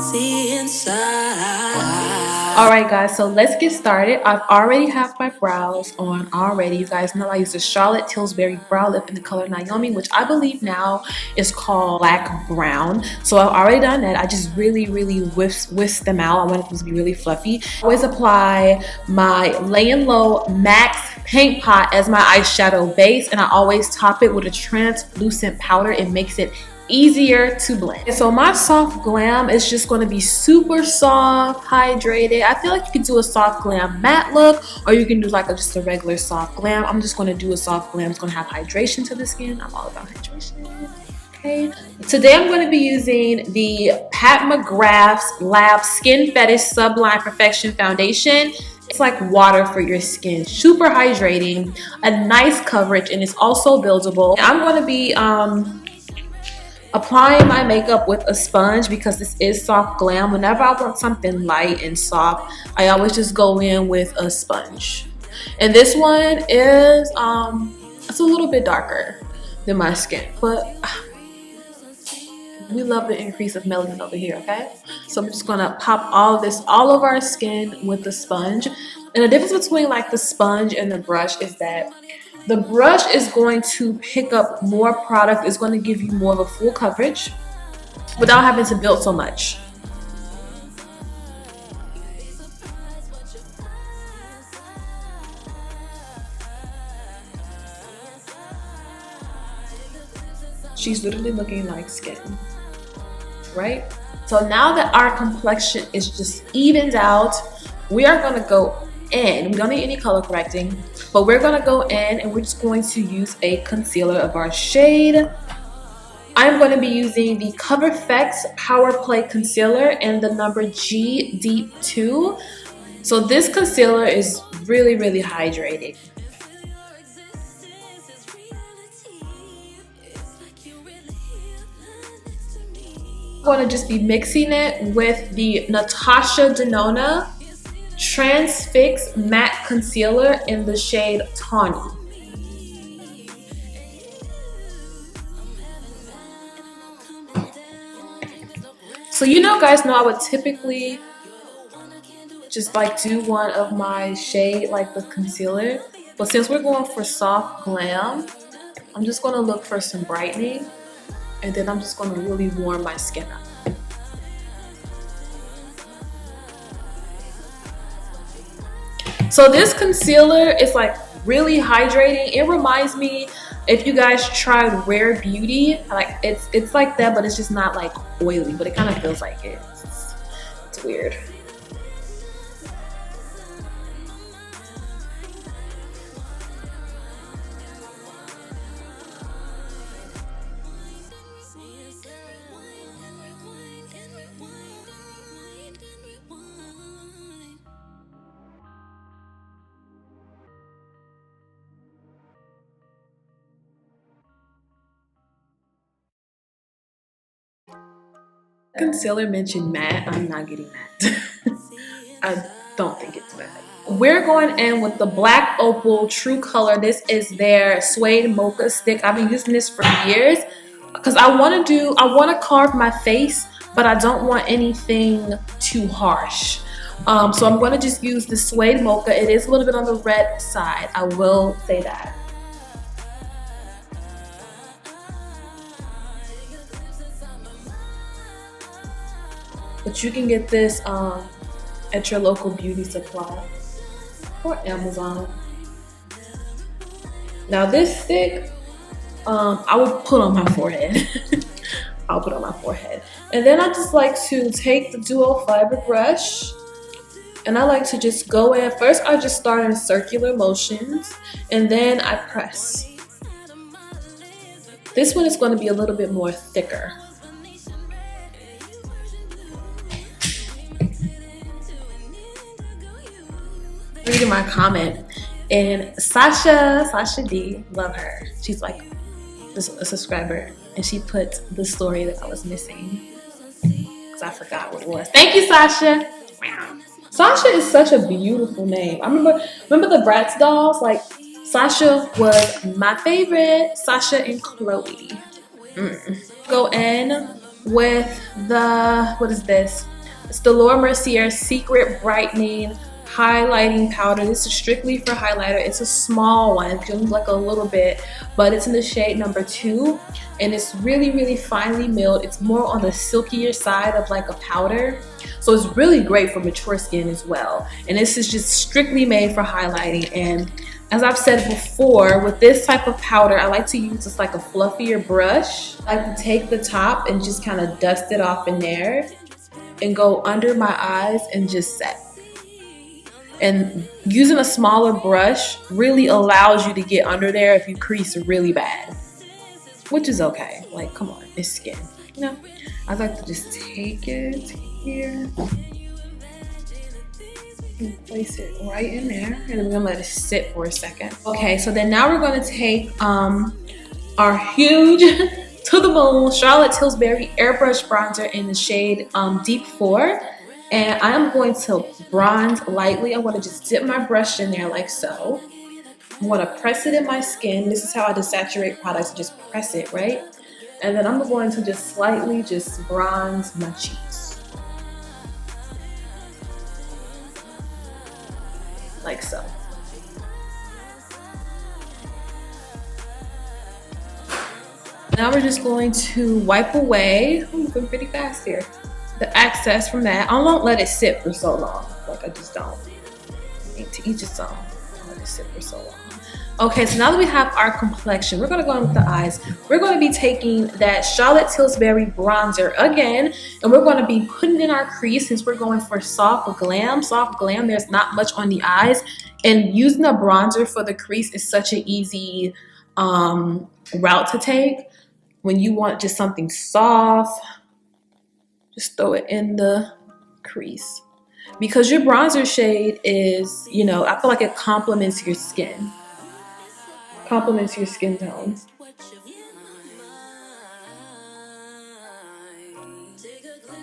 see inside. Alright guys, so let's get started. I've already have my brows on already. You guys know I use the Charlotte Tilbury brow lip in the color Naomi, which I believe now is called black brown. So I've already done that. I just really whisk them out. I want them to be really fluffy. I always apply my Layin Low Max Paint Pot as my eyeshadow base, and I always top it with a translucent powder. It makes it easier to blend. And so my soft glam is just going to be super soft, hydrated. I feel like you can do a soft glam matte look, or you can do like just a regular soft glam. I'm just going to do a soft glam. It's going to have hydration to the skin. I'm all about hydration. Okay. Today I'm going to be using the Mcgrath's Lab Skin Fetish Sublime Perfection Foundation. It's like water for your skin, super hydrating, a nice coverage, and it's also buildable. I'm going to be applying my makeup with a sponge because this is soft glam. Whenever I want something light and soft, I always just go in with a sponge. And this one is it's a little bit darker than my skin, but we love the increase of melanin over here, okay? So I'm just gonna pop all of this all over our skin with the sponge. And the difference between like the sponge and the brush is that the brush is going to pick up more product. It's going to give you more of a full coverage without having to build so much. She's literally looking like skin, right? So now that our complexion is just evened out, we are going to go in. We don't need any color correcting, but we're going to go in and we're just going to use a concealer of our shade. I'm going to be using the CoverFX Power Play Concealer in the number G Deep 2. So this concealer is really hydrating. I'm going to just be mixing it with the Natasha Denonna Transfix Matte Concealer in the shade Tawny. So you guys know I would typically just like do one of my shade like the concealer, but since we're going for soft glam, I'm just going to look for some brightening, and then I'm just going to really warm my skin up. So this concealer is like really hydrating. It reminds me, if you guys tried Rare Beauty, like it's like that, but it's just not like oily, but it kind of feels like it. It's weird. Concealer mentioned matte. I'm not getting matte. I don't think it's matte. We're going in with the Black Opal True Color. This is their Suede Mocha stick. I've been using this for years because I want to carve my face, but I don't want anything too harsh. So I'm going to just use the Suede Mocha. It is a little bit on the red side, I will say that. But you can get this at your local beauty supply or Amazon. Now this stick, I would put on my forehead. I'll put on my forehead. And then I just like to take the Duo Fiber brush, and I like to just go in. First, I just start in circular motions, and then I press. This one is going to be a little bit more thicker. Reading my comment, and Sasha D, love her. She's like a subscriber, and she put the story that I was missing because I forgot what it was. Thank you, Sasha. Sasha is such a beautiful name. I remember the Bratz dolls. Like Sasha was my favorite. Sasha and Chloe. Go in with the, what is this? It's the Mercier Secret Brightening Highlighting Powder. This is strictly for highlighter. It's a small one. It feels like a little bit, but it's in the shade number 2, and it's really, really finely milled. It's more on the silkier side of like a powder, so it's really great for mature skin as well. And this is just strictly made for highlighting. And as I've said before, with this type of powder, I like to use just like a fluffier brush. I like to take the top and just kind of dust it off in there and go under my eyes and just set. And using a smaller brush really allows you to get under there if you crease really bad, which is okay. Like, come on, it's skin. You know, I like to just take it here and place it right in there, and then we're gonna let it sit for a second. Okay, so then now we're gonna take our huge to the moon Charlotte Tilbury Airbrush bronzer in the shade Deep 4. And I am going to bronze lightly. I'm going to just dip my brush in there like so. I'm going to press it in my skin. This is how I desaturate products. Just press it, right? And then I'm going to just slightly just bronze my cheeks. Like so. Now we're just going to wipe away. I'm moving pretty fast here. The excess from that. I won't let it sit for so long. Like, I just don't. To each its own. Don't let it sit for so long. Okay, so now that we have our complexion, we're gonna go in with the eyes. We're gonna be taking that Charlotte Tilbury bronzer again, and we're gonna be putting in our crease since we're going for soft glam. Soft glam, there's not much on the eyes, and using a bronzer for the crease is such an easy route to take. When you want just something soft, just throw it in the crease. Because your bronzer shade is, you know, I feel like it complements your skin. Complements your skin tone.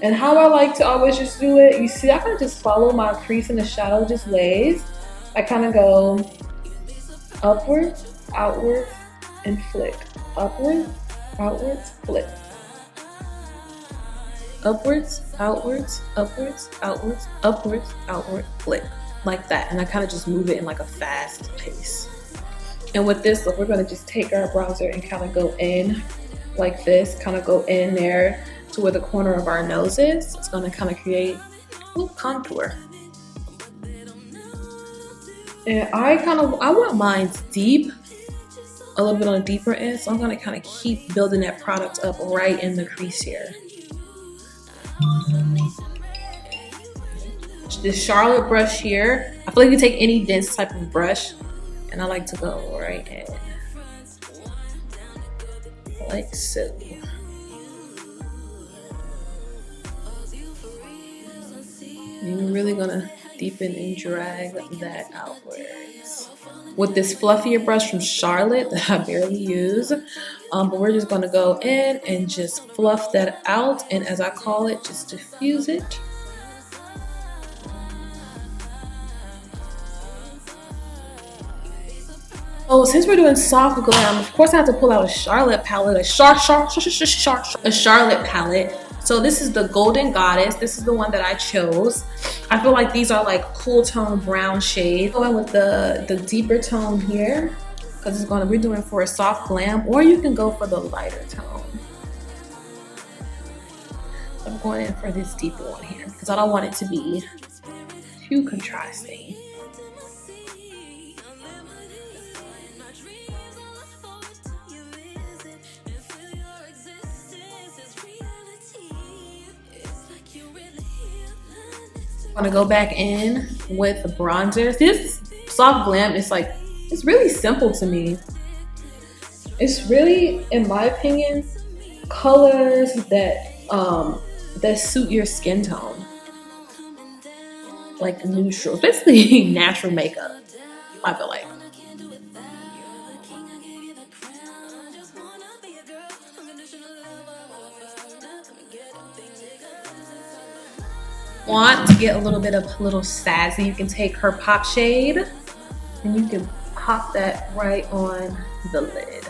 And how I like to always just do it, you see, I kind of just follow my crease and the shadow just lays. I kind of go upwards, outwards, and flick. Upwards, outwards, flick. Upwards, outwards, upwards, outwards, upwards, outward, flick. Like that. And I kind of just move it in like a fast pace. And with this look, we're going to just take our bronzer and kind of go in like this. Kind of go in there to where the corner of our nose is. It's going to kind of create a little contour. And I want mine deep. A little bit on the deeper end. So I'm going to kind of keep building that product up right in the crease here. This Charlotte brush here, I feel like you can take any dense type of brush, and I like to go right in like so. And you're really gonna deepen and drag that outwards with this fluffier brush from Charlotte that I barely use. But we're just gonna go in and just fluff that out, and as I call it, just diffuse it. Oh, since we're doing soft glam, of course I have to pull out a Charlotte palette, a Charlotte palette. So this is the Golden Goddess. This is the one that I chose. I feel like these are like cool tone brown shades. Going with the deeper tone here, because we're doing for a soft glam, or you can go for the lighter tone. I'm going in for this deeper one here because I don't want it to be too contrasting. I'm gonna go back in with the bronzers. This soft glam is like, it's really simple to me. It's really, in my opinion, colors that that suit your skin tone. Like neutral, basically natural makeup, I feel like. Want to get a little sassy, you can take her pop shade and you can pop that right on the lid.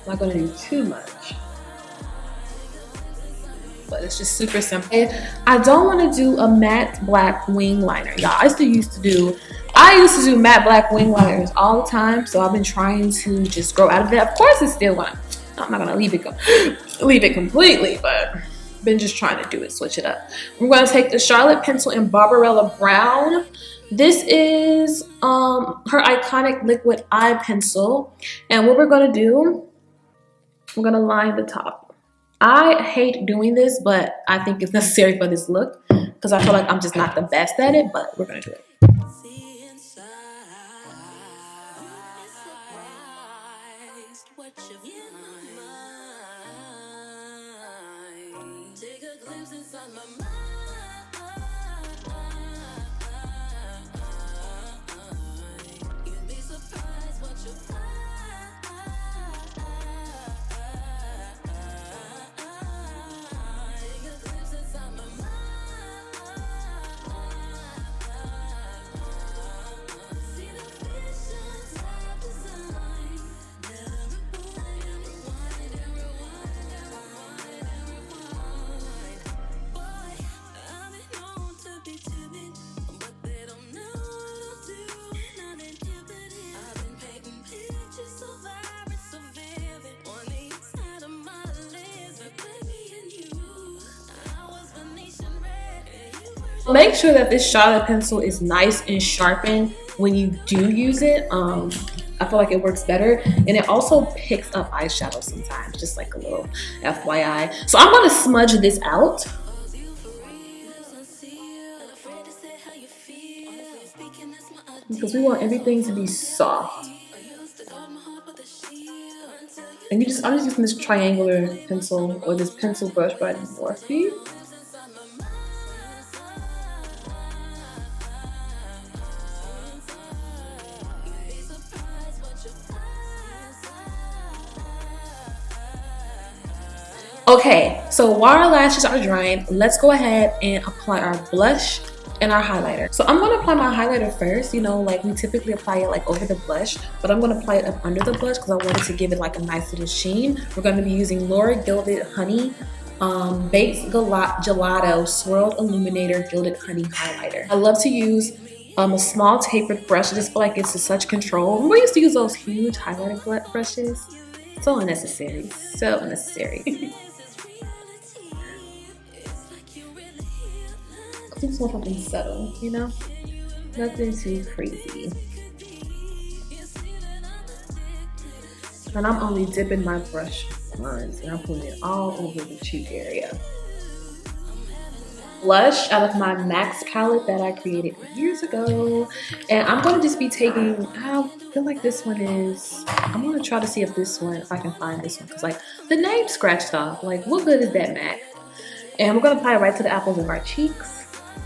I'm not gonna do too much. but it's just super simple. And I don't want to do a matte black wing liner, y'all. I used to do matte black wing liners all the time, so I've been trying to just grow out of that. Of course, it's still gonna. I'm not gonna leave it completely, but been just trying to do it, switch it up. I'm gonna take the Charlotte pencil in Barberella Brown. This is her iconic liquid eye pencil, and what we're gonna do, we're gonna line the top. I hate doing this, but I think it's necessary for this look because I feel like I'm just not the best at it, but we're gonna do it. Make sure that this Charlotte pencil is nice and sharpened when you do use it. I feel like it works better, and it also picks up eyeshadow sometimes, just like a little FYI. So I'm gonna smudge this out. Because we want everything to be soft. And I'm just using this triangular pencil or this pencil brush by Morphe. Okay, so while our lashes are drying, let's go ahead and apply our blush and our highlighter. So I'm gonna apply my highlighter first, you know, like we typically apply it like over the blush, but I'm gonna apply it up under the blush because I wanted to give it like a nice little sheen. We're gonna be using Laura Gilded Honey Baked Gelato Swirled Illuminator Gilded Honey Highlighter. I love to use a small tapered brush. I just feel like it's such control. We used to use those huge highlighter brushes. So unnecessary, so unnecessary. I just want something subtle, you know? Nothing too crazy. And I'm only dipping my brush once and I'm putting it all over the cheek area. Blush out of my MAC's palette that I created years ago. And I'm gonna just be taking, I feel like this one is, I'm gonna try to see if I can find this one. Cause like the name scratched off. Like what good is that MAC? And we're gonna apply it right to the apples of our cheeks.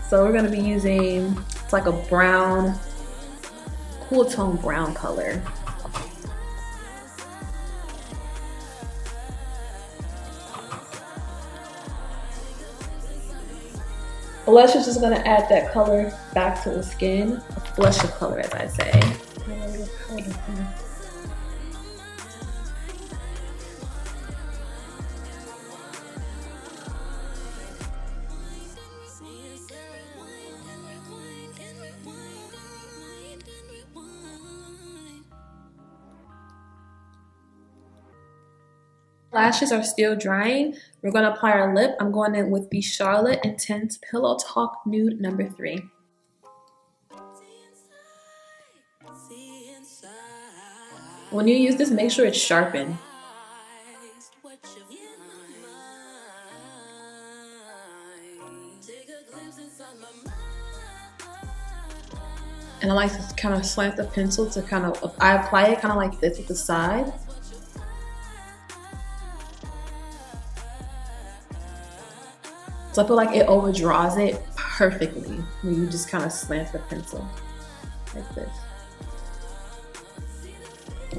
So we're gonna be using, it's like a brown, cool tone brown color. Blush is just gonna add that color back to the skin. A flush of color, as I say. Lashes are still drying. We're going to apply our lip. I'm going in with the Charlotte Intense Pillow Talk Nude number 3. When you use this, make sure it's sharpened. And I like to kind of slant the pencil to kind of, I apply it kind of like this at the side. So I feel like it overdraws it perfectly when you just kind of slant the pencil like this.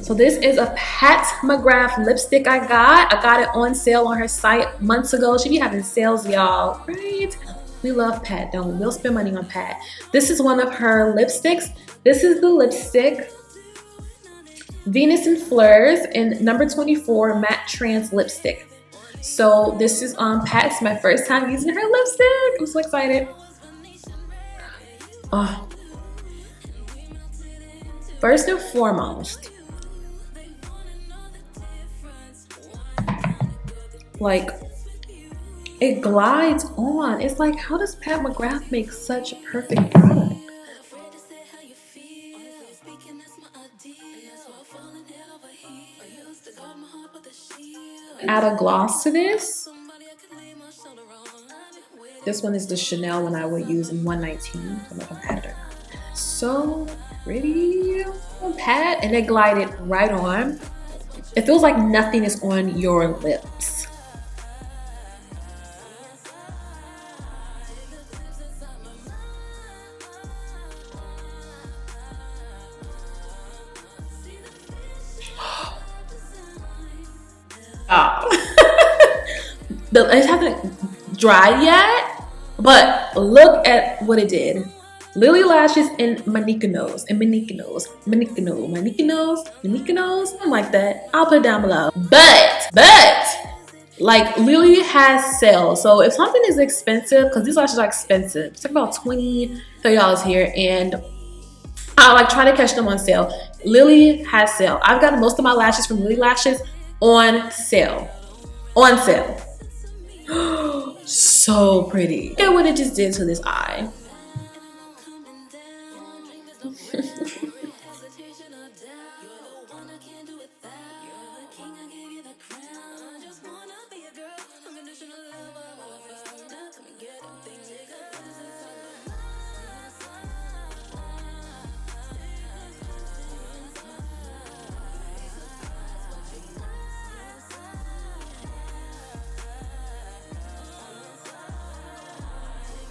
So this is a Pat McGrath lipstick I got it on sale on her site months ago. She be having sales, y'all, right? We love Pat, don't we? We'll spend money on Pat. This is one of her lipsticks. This is the lipstick, Venus and Fleurs in number 24 Matte Trans Lipstick. So this is Pat. It's my first time using her lipstick. I'm so excited. Oh. First and foremost, like, it glides on. It's like, how does Pat McGrath make such a perfect product? Add a gloss to this. This one is the Chanel one I would use in 119 for my competitor. So pretty, Pat, and it glided right on. It feels like nothing is on your lips. It hasn't dried yet, but look at what it did. Lilly lashes in Mykonos, something like that. I'll put it down below. But like, Lilly has sales, so if something is expensive, because these lashes are expensive, it's like about $20, $30 here, and I like try to catch them on sale. Lilly has sale. I've gotten most of my lashes from Lilly Lashes on sale. On sale. So pretty. Look at what it just did to this eye.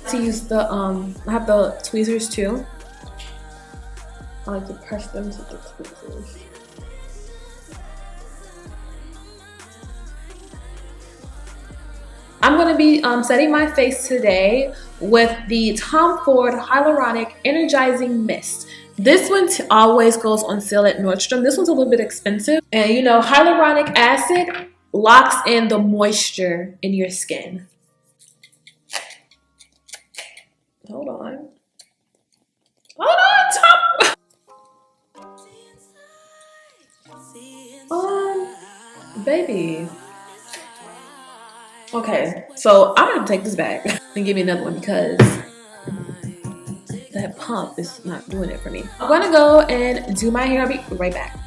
To use the I have the tweezers too. I like to press them to the tweezers. I'm going to be setting my face today with the Tom Ford Hyaluronic Energizing Mist. This one always goes on sale at Nordstrom. This one's a little bit expensive, and you know, hyaluronic acid locks in the moisture in your skin. Hold on. Hold on, baby. Okay, so I'm gonna take this back and give me another one because that pump is not doing it for me. I'm gonna go and do my hair. I'll be right back.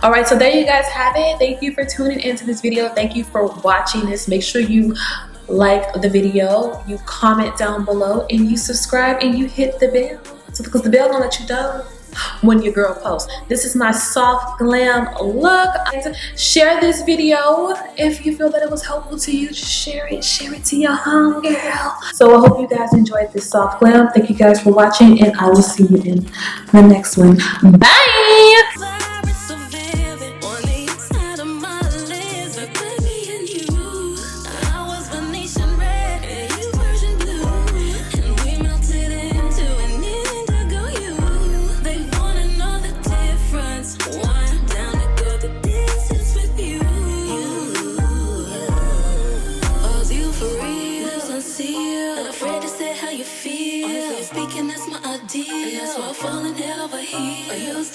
All right, so there you guys have it. Thank you for tuning into this video. Thank you for watching this. Make sure you like the video, you comment down below, and you subscribe and you hit the bell. So because the bell gonna let you know when your girl posts. This is my soft glam look. Share this video if you feel that it was helpful to you. Just share it to your homegirl. So I hope you guys enjoyed this soft glam. Thank you guys for watching, and I will see you in the next one. Bye. Speaking, that's my idea. And that's why I'm falling head over heels.